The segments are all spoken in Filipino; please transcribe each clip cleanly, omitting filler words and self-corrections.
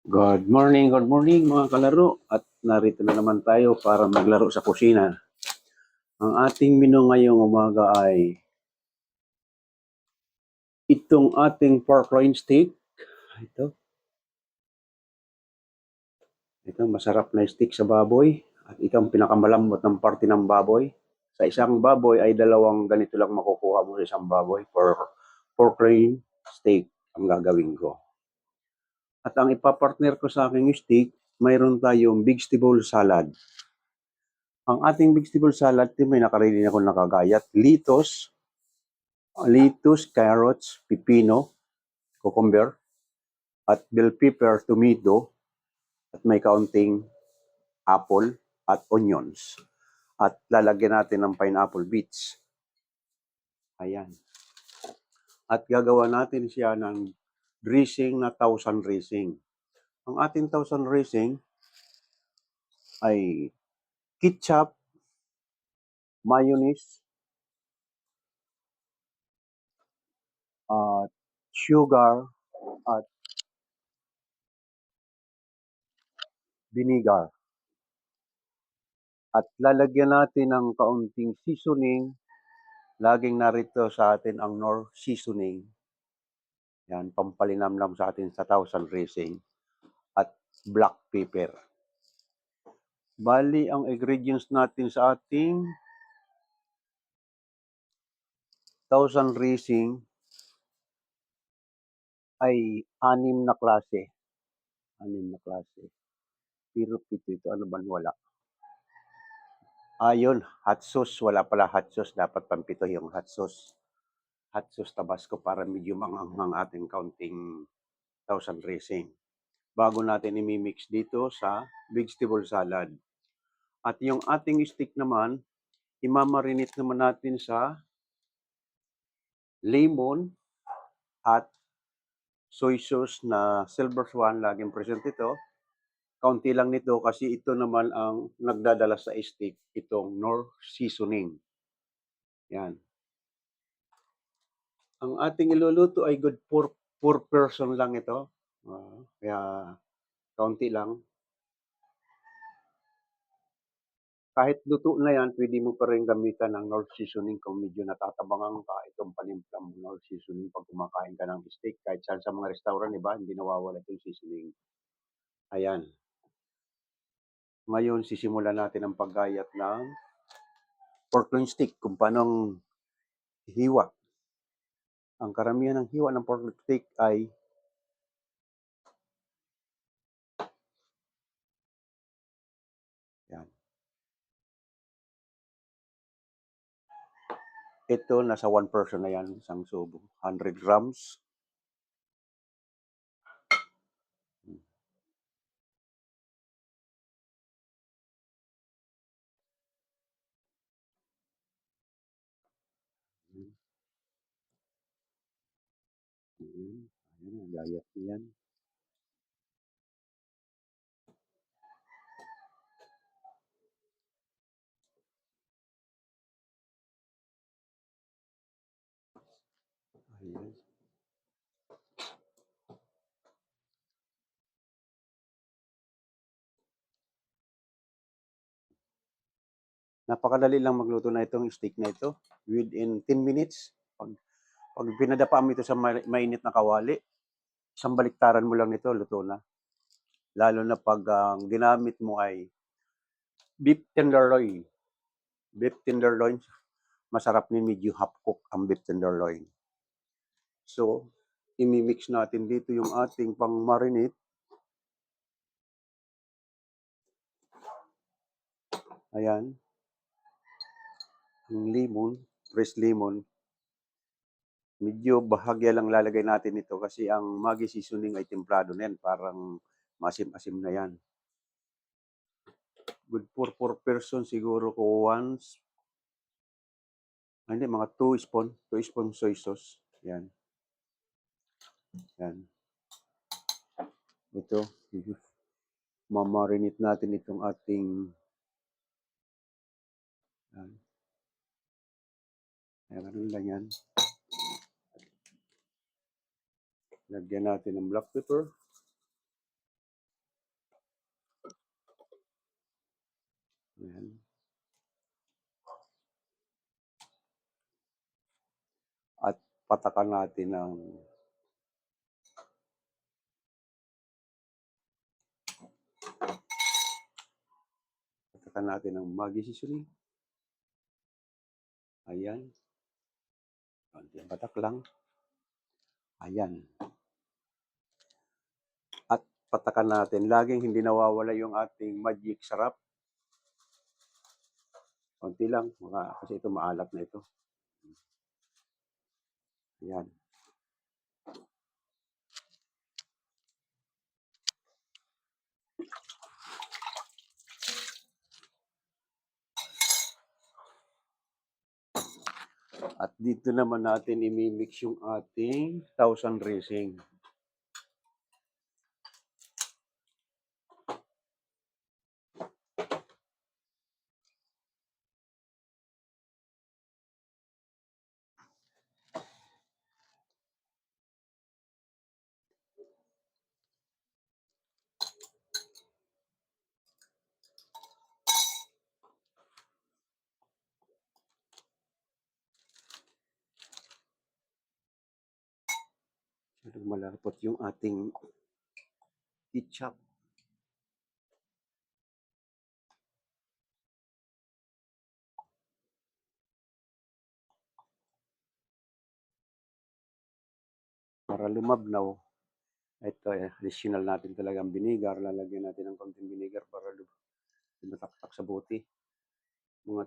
Good morning mga kalaro. At narito na naman tayo para maglaro sa kusina. Ang ating menu ngayong umaga ay itong ating pork loin steak. Ito. Ito, masarap na steak sa baboy. At itong pinakamalambot ng parte ng baboy. Sa isang baboy ay dalawang ganito lang makukuha mo sa isang baboy. Pork loin steak ang gagawin ko. At ang ipapartner ko sa aking steak, mayroon tayong vegetable salad. Ang ating vegetable salad, may nakaready na akong nakagayat. Lettuce, carrots, pipino, cucumber, at bell pepper, tomato, at may kaunting apple at onions. At lalagyan natin ng pineapple bits. Ayan. At gagawa natin siya ng dressing na 1,000 dressing. Ang ating 1,000 dressing ay ketchup, mayonnaise, sugar, at vinegar. At lalagyan natin ng kaunting seasoning. Laging narito sa atin ang Knorr seasoning. Yan, pampalinamnam sa atin sa 1,000 dressing. At black pepper. Bali, ang ingredients natin sa ating 1,000 dressing ay 6 na klase. 6 na klase. Pero ito, ano ba wala? Yun, hot sauce. Wala pala hot sauce. Dapat pampito yung hot sauce. Hot sauce Tabasco para medyo manganghang ating kaunting 1,000 dressing. Bago natin imimix dito sa vegetable salad. At yung ating steak naman, imamarinate naman natin sa lemon at soy sauce na Silver Swan. Laging present ito. Kaunti lang nito kasi ito naman ang nagdadala sa steak, itong Knorr seasoning. Yan. Ang ating iluluto ay good for person lang ito. Kaya kaunti lang. Kahit luto na yan, pwede mo pa rin gamitan ng Knorr seasoning kung medyo natatabangan ka. Itong panimpla mo Knorr seasoning pag kumakain ka ng steak. Kahit saan sa mga restaurant, diba? Hindi nawawala itong seasoning. Ayan. Ngayon, sisimulan natin ang paggayat ng pork loin steak. Kung paano hiwa. Ang karamihan ng hiwa ng pork loin steak ay yan. Ito, nasa 1 person na yan, isang subo. 100 grams. Ayan, gayat yan. Ayan. Napakadali lang magluto na itong steak na ito. Within 10 minutes, pag pinadapa mo ito sa mainit na kawali, isang baliktaran mo lang nito, luto na. Lalo na pag ginamit mo ay beef tenderloin. Beef tenderloin, masarap ni medyo half cook ang beef tenderloin. So, imimix natin dito yung ating pang-marinate. Ayan. Yung lemon, fresh lemon. Medyo bahagya lang lalagay natin ito kasi ang Maggi seasoning ay templado na yan. Parang masim-asim na yan. Good for 4 person siguro ko once. Hindi, mga 2 spoon soy sauce. Yan. Yan. Ito, mamarinate natin itong ating yan. Ganun lang yan. Lagyan natin ng black pepper. patakan natin ng Maggi seasoning. Ayan. Konting patak lang. Ayan. At patakan natin. Laging hindi nawawala yung ating magic sarap. Konti lang. Kasi ito maalat na ito. Ayan. At dito naman natin imimix yung ating Thousand Racing. Malapot yung ating ketchup. Para lumabnaw, ito additional natin talagang vinegar. Lalagyan natin ng konting vinegar para lumataktak sa buti. Mga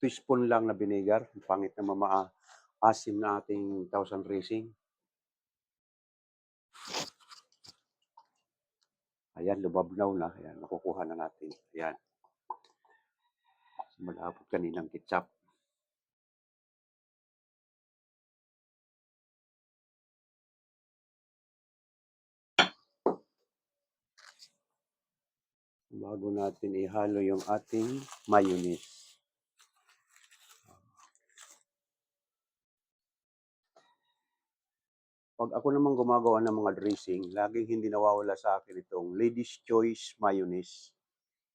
teaspoon lang na vinegar. Pangit na asim na ating Thousand Racing. Ayan, lumabnaw na. Ayan, nakukuha na natin. Ayan. Malapot kaninang ketchup. Bago natin ihalo yung ating mayonnaise. Pag ako naman gumagawa ng mga dressing, laging hindi nawawala sa akin itong Lady's Choice Mayonnaise.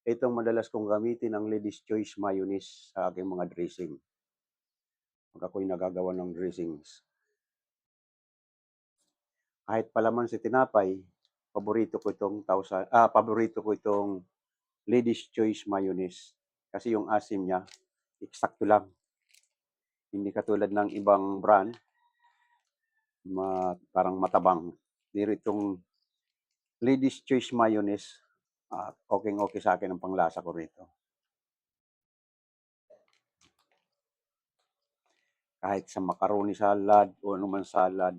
Itong madalas kong gamitin ang Lady's Choice Mayonnaise sa aking mga dressing. Pag ako'y nagagawa ng dressings. Kahit palaman si tinapay, paborito ko itong Lady's Choice Mayonnaise. Kasi yung asim niya, eksakto lang. Hindi katulad ng ibang brand, parang matabang. Pero itong Lady's Choice Mayonnaise, okay sa akin ang panglasa ko rito. Kahit sa macaroni salad o anuman salad,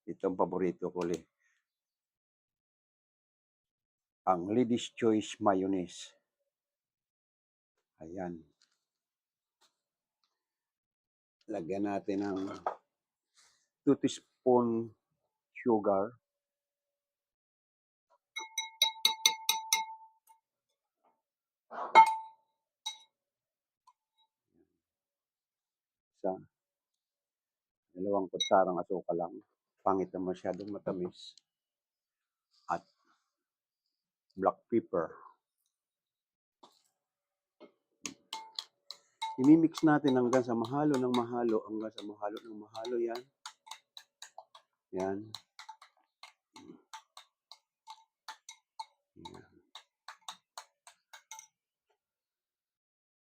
itong paborito ko ulit. Ang Lady's Choice Mayonnaise. Ayan. Lagyan natin ng 2 teaspoon sugar. Sa 2 kutsarang asukal lang. Pangit na masyadong matamis. At black pepper. Imimix natin hanggang sa mahalo ng mahalo. Hanggang sa mahalo ng mahalo yan. Yan.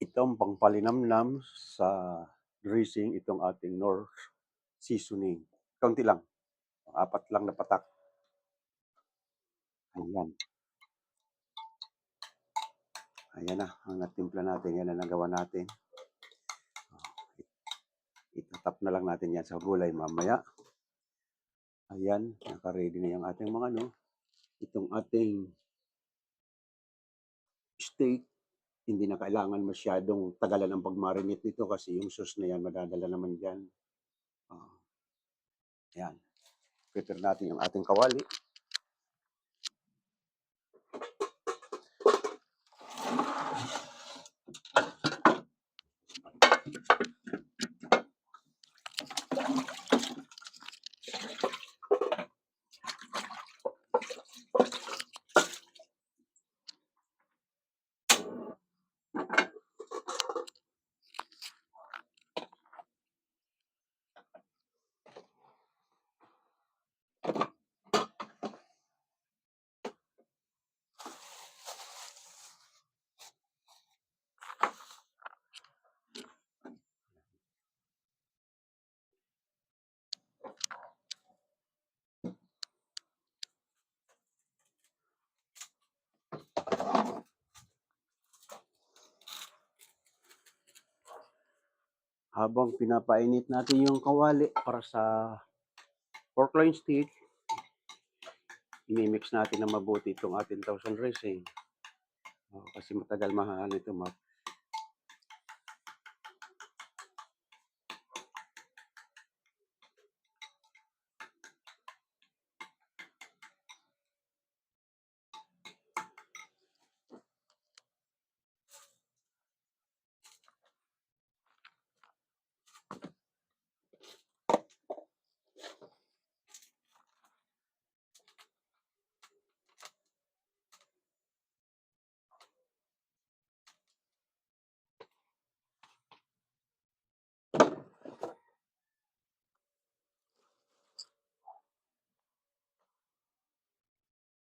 Itong pangpalinamnam sa dressing, itong ating Knorr seasoning. Kaunti lang. 4 lang na patak. Ayan. Ayan na, ang natimpla natin. Yan na nagawa natin. Itatap na lang natin yan sa gulay mamaya. Ayan, naka-ready na yung ating mga itong ating steak. Hindi na kailangan masyadong tagalan ng pag-marinate nito kasi yung sauce na yan madadala naman dyan. Ayan. Prepare natin yung ating kawali. Habang pinapainit natin yung kawali para sa pork loin steak, imimix natin na mabuti itong ating thousand racing. Kasi matagal mahal ito.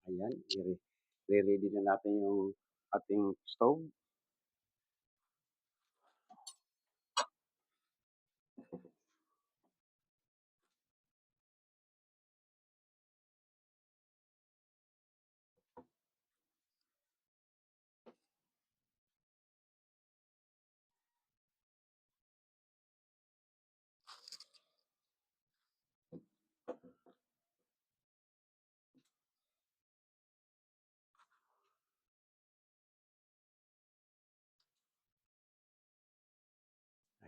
Ayan, i-ready na natin yung ating stove.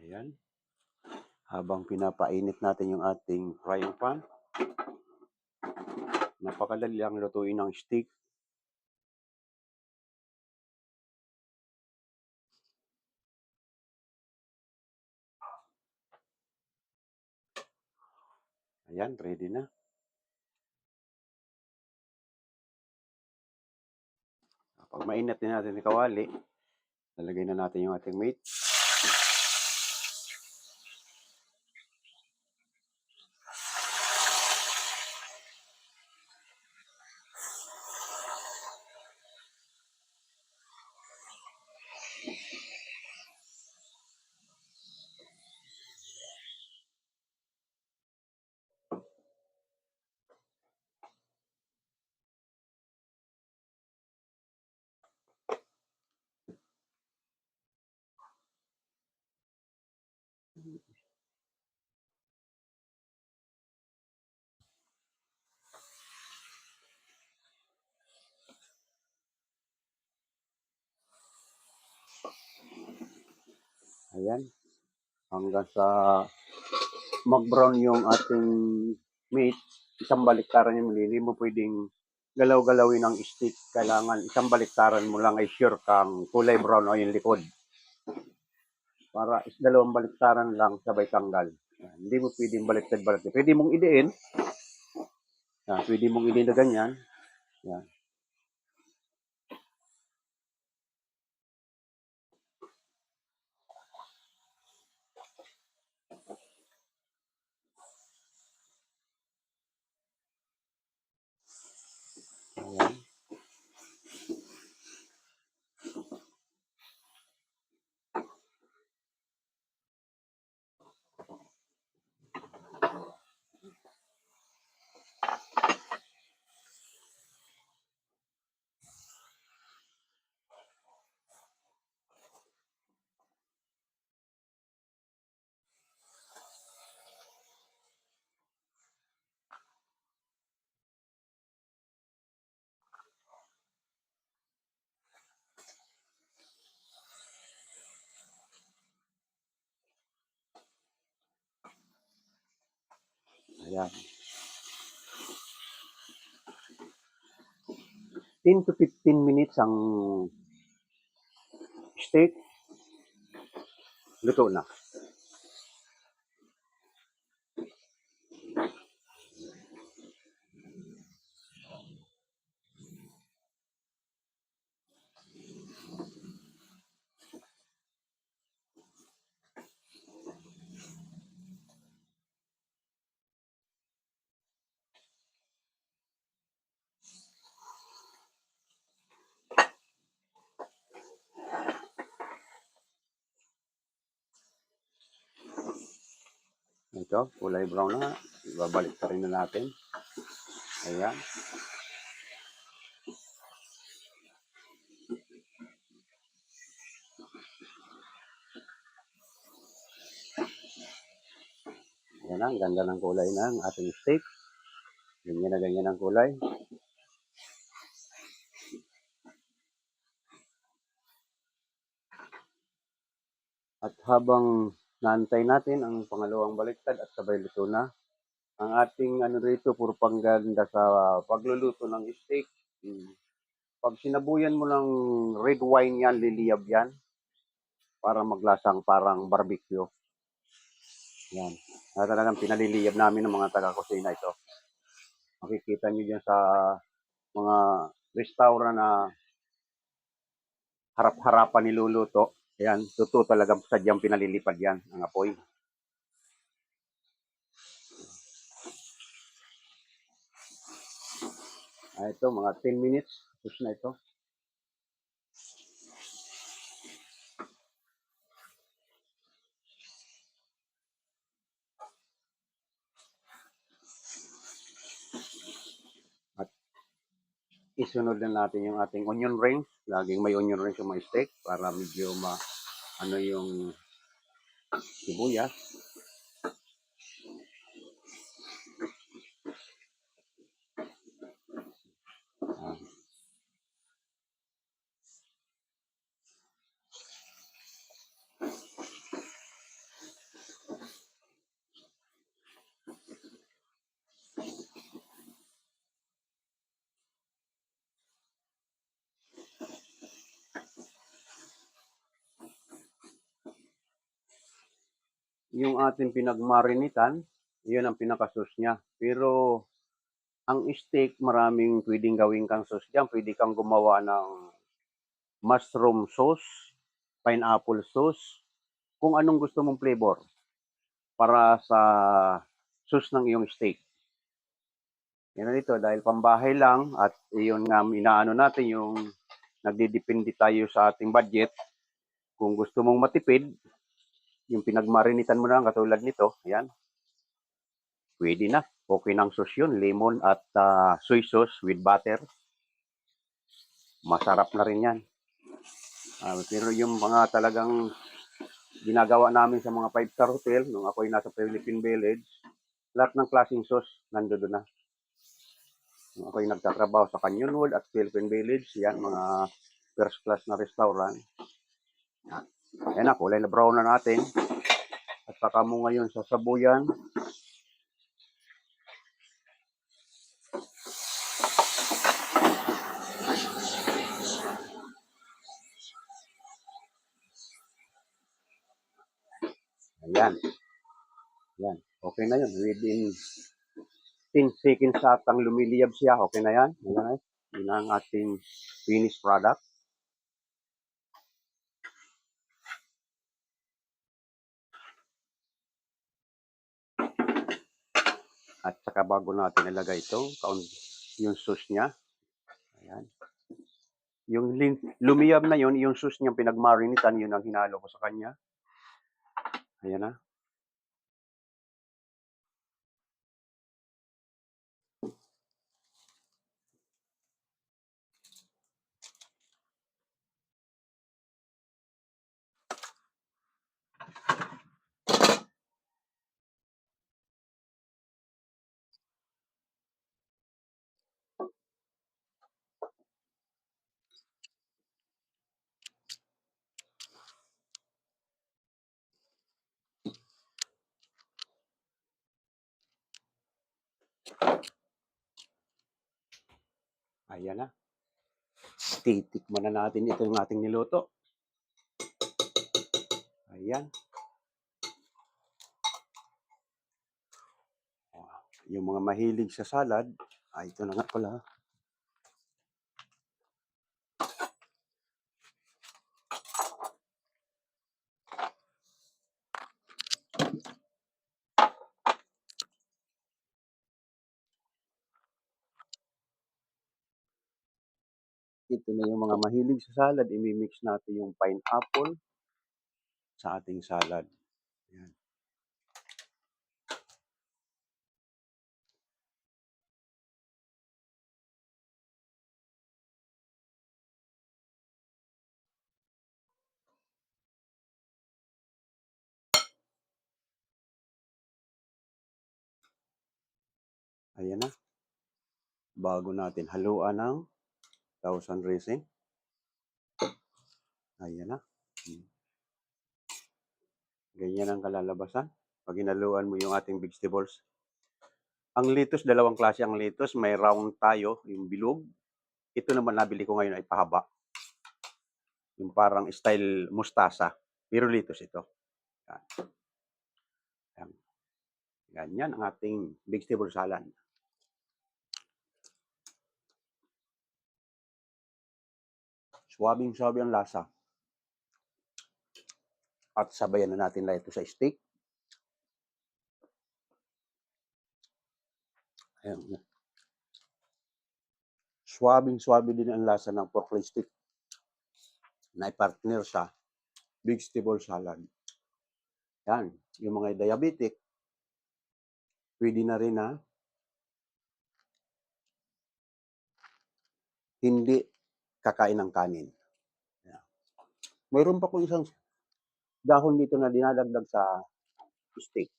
Ayan. Habang pinapainit natin yung ating frying pan, napakadali lang lutuin ng steak. Ayan, ready na. Pag mainit din natin yung kawali, lalagay na natin yung ating meat. Ayan. Hanggang sa mag-brown yung ating meat, isang baliktaran yung hindi mo pwedeng galaw-galawin ang steak. Kailangan isang baliktaran mo lang ay sure kang kulay brown o yung likod. Para dalawang baliktaran lang sabay tanggal. Hindi mo pwedeng baliktad-baliktad. Pwede mong idiin. Pwede mong idiin na ganyan. Yan. Ayan. Ayan. 10 to 15 minutes ang steak, luto na. Ito, kulay brown na. Ibabalik pa rin na natin. Ayan. Ayan na, ang ganda ng kulay ng ating steak. Ganyan na ganyan ang kulay. At habang naantay natin ang pangalawang baliktad at sabay luto na, ang ating ano rito, puro pangganda sa pagluluto ng steak. Pag sinabuyan mo ng red wine yan, liliyab yan, para maglasang parang barbecue. Yan. Talagang pinaliliyab namin ng mga taga-kusina ito. Makikita nyo dyan sa mga restaurant na harap-harapan niluluto. Yan, totoo talaga sadyang pinalilipad yan, ang apoy. Ito, mga 10 minutes. Tapos na ito. At isunod na natin yung ating onion rings. Laging may onion rings yung mga steak para medyo ano yung sibuyas. Yung ating pinagmarinitan, yun ang pinakasos niya. Pero ang steak, maraming pwedeng gawin kang sauce dyan. Pwede kang gumawa ng mushroom sauce, pineapple sauce, kung anong gusto mong flavor para sa sauce ng iyong steak. Yan dito, dahil pambahay lang at yun nga inaano natin yung nagdidepende tayo sa ating budget. Kung gusto mong matipid, yung pinagmarinitan mo na katulad nito, ayan, pwede na. Okay ng sauce yun, lemon at soy sauce with butter. Masarap na rin yan. Pero yung mga talagang ginagawa namin sa mga 5-star hotel, nung ako'y nasa Philippine Village, lahat ng klaseng sauce nandoon na. Nung ako'y nagtatrabaho sa Canyonwood at Philippine Village, yan, mga first class na restaurant. Yan na, kulay na brown na natin. At saka mo ngayon sa sabuyan. Ayan. Yan. Okay na yun. Within 10 seconds atang lumiliyab siya. Okay na yan. Ayan. Yun ang ating finished product. At saka bago natin ilagay ito, yung sauce niya. Ayan. Yung lumiyab na yun, yung sauce niya pinagmarinitan, yun ang hinalo ko sa kanya. Ayan na. Ayan na. Titikman na natin ito yung ating niluto. Ayan. Yung mga mahilig sa salad, ito na nga pala. Ito na yung mga mahilig sa salad, imimix natin yung pineapple sa ating salad. Ayan. Ayan na. Bago natin haluan ng Thousand Rising. Ayan na. Ganyan ang kalalabasan. Pag hinaluan mo yung ating vegetables. Ang lettuce, dalawang klase ang lettuce. May round tayo, yung bilog. Ito naman nabili ko ngayon ay pahaba. Yung parang style mustasa. Pero lettuce ito. Yan. Yan. Ganyan ang ating vegetable salad. Swabing-swabe ang lasa. At sabayan na natin lang ito sa steak. Ayan. Swabing-swabe din ang lasa ng pork stick na i-partner sa vegetable salad. Yan. Yung mga diabetic, pwede na rin na hindi kakain ng kanin. Yan. Mayroon pa kong isang dahon dito na dinadagdag sa steak.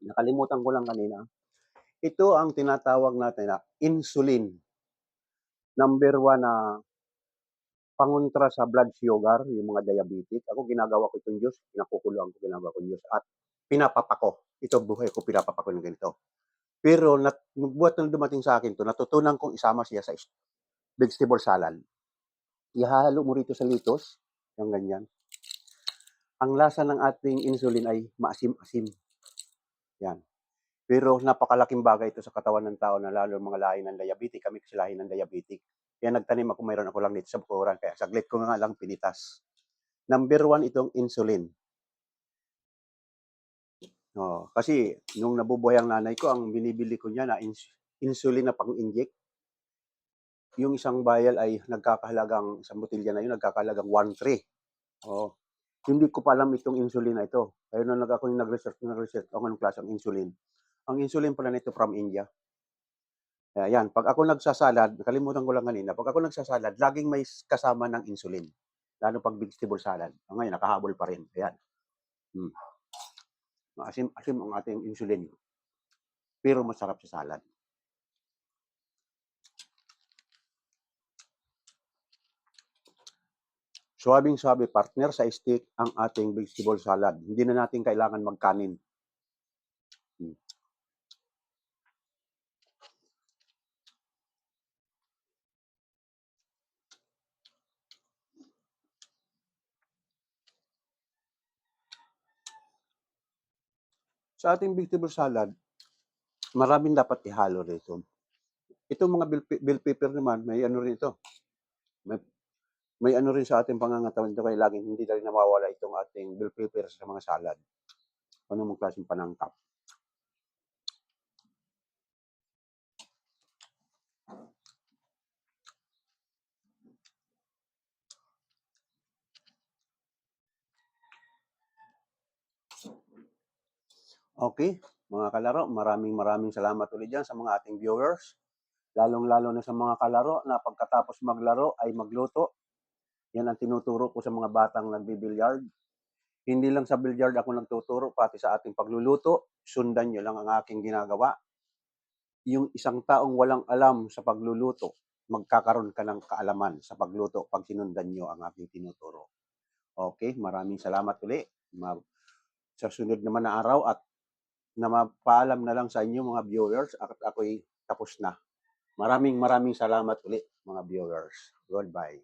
Nakalimutan ko lang kanina. Ito ang tinatawag natin na insulin. Number 1 na pangontra sa blood sugar, yung mga diabetic. Ako ginagawa ko itong juice, pinakukuluan ko, ginagawa ko juice at pinapapako. Ito buhay ko, pinapapako ng ganito. Pero buhat nang dumating sa akin to, natutunan kong isama siya sa vegetable salad. Ihahalo mo rito sa lettuce, yung ganyan. Ang lasa ng ating insulin ay maasim-asim. Yan. Pero napakalaking bagay ito sa katawan ng tao na lalo mga lahi ng diabetic. Kami kasi lahi ng diabetic. Kaya nagtanim ako, mayroon ako lang dito sa bukuran. Kaya saglit ko nga lang pinitas. Number 1 itong insulin. Oh, kasi nung nabubuhay ang nanay ko, ang binibili ko niya na insulin na pang-inject. Yung isang vial ay nagkakahalagang, sa botilya na yun, nagkakahalagang 1.3. Oh, hindi ko pa alam itong insulin na ito. Kaya nung ako yung nag-research ako anong klase ng insulin. Ang insulin pala nito from India. Ayan, pag ako nagsasalad, nakalimutan ko lang kanina, pag ako nagsasalad, laging may kasama ng insulin. Lalo pag vegetable salad. Ngayon, nakahabol pa rin. Ayan. Maasim-asim ang ating insulin. Pero masarap sa salad. Swabing-swabe partner sa steak ang ating vegetable salad. Hindi na natin kailangan magkanin. Sa ating vegetable salad, maraming dapat ihalo rito. Itong mga bell pepper naman, may ano rin ito. May ano rin sa ating pangangatawan ito, kaya laging hindi na rin nawawala itong ating bell pepper sa mga salad. Ano mong klaseng panangkap. Okay, mga kalaro, maraming salamat ulit dyan sa mga ating viewers. Lalong-lalo na sa mga kalaro na pagkatapos maglaro ay magluto. Yan ang tinuturo ko sa mga batang nagbibilyard. Hindi lang sa bilyard ako nagtuturo, pati sa ating pagluluto. Sundan nyo lang ang aking ginagawa. Yung isang taong walang alam sa pagluluto, magkakaroon ka ng kaalaman sa pagluto pag sinundan nyo ang aking tinuturo. Okay, maraming salamat ulit. Sa sunod naman na araw at na mapaalam na lang sa inyo mga viewers at ako'y tapos na. Maraming salamat ulit mga viewers. Goodbye.